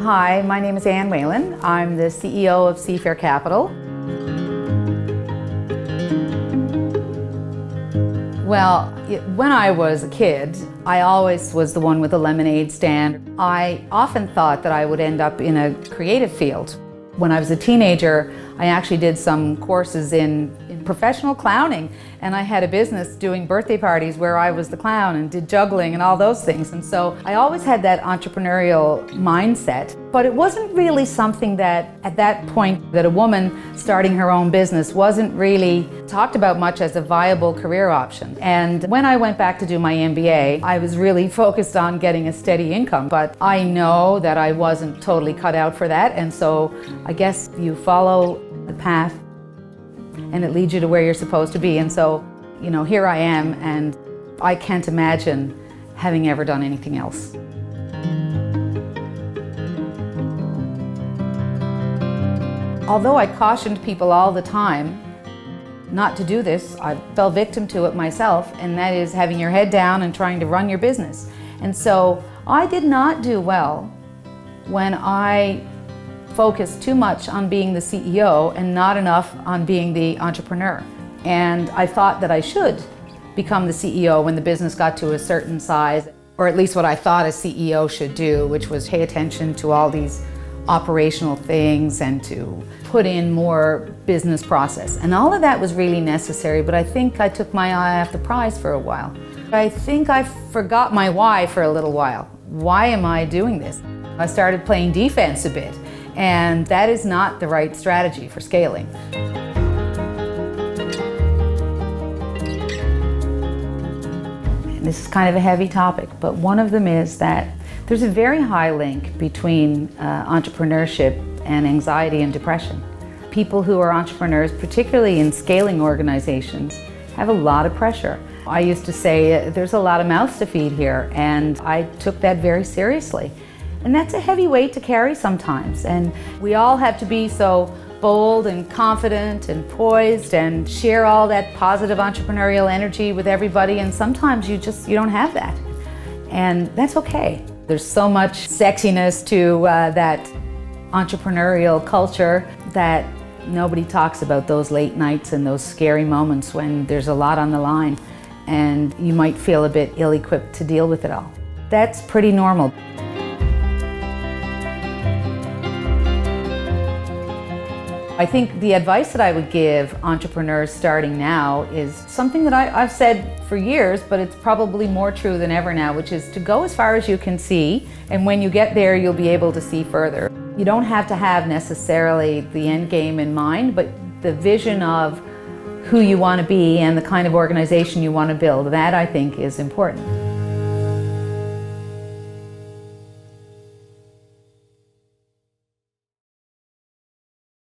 Hi, my name is Anne Whalen. I'm the CEO of Seafair Capital. Well, when I was a kid, I always was the one with a lemonade stand. I often thought that I would end up in a creative field. When I was a teenager, I actually did some courses in professional clowning, and I had a business doing birthday parties where I was the clown and did juggling and all those things. And so I always had that entrepreneurial mindset, but it wasn't really something that at that point that a woman starting her own business wasn't really talked about much as a viable career option. And when I went back to do my MBA, I was really focused on getting a steady income, but I know that I wasn't totally cut out for that. And so I guess you follow the path and it leads you to where you're supposed to be. And so, here I am, and I can't imagine having ever done anything else. Although I cautioned people all the time not to do this, I fell victim to it myself, and that is having your head down and trying to run your business. And so I did not do well when I focused too much on being the CEO and not enough on being the entrepreneur. And I thought that I should become the CEO when the business got to a certain size, or at least what I thought a CEO should do, which was pay attention to all these operational things and to put in more business process. And all of that was really necessary, but I think I took my eye off the prize for a while. I think I forgot my why for a little while. Why am I doing this? I started playing defense a bit, and that is not the right strategy for scaling. And this is kind of a heavy topic, but one of them is that there's a very high link between entrepreneurship and anxiety and depression. People who are entrepreneurs, particularly in scaling organizations, have a lot of pressure. I used to say there's a lot of mouths to feed here, and I took that very seriously. And that's a heavy weight to carry sometimes, and we all have to be so bold and confident and poised and share all that positive entrepreneurial energy with everybody, and sometimes you don't have that. And that's okay. There's so much sexiness to that entrepreneurial culture that nobody talks about those late nights and those scary moments when there's a lot on the line and you might feel a bit ill-equipped to deal with it all. That's pretty normal. I think the advice that I would give entrepreneurs starting now is something that I've said for years, but it's probably more true than ever now, which is to go as far as you can see, and when you get there, you'll be able to see further. You don't have to have necessarily the end game in mind, but the vision of who you want to be and the kind of organization you want to build, that I think is important.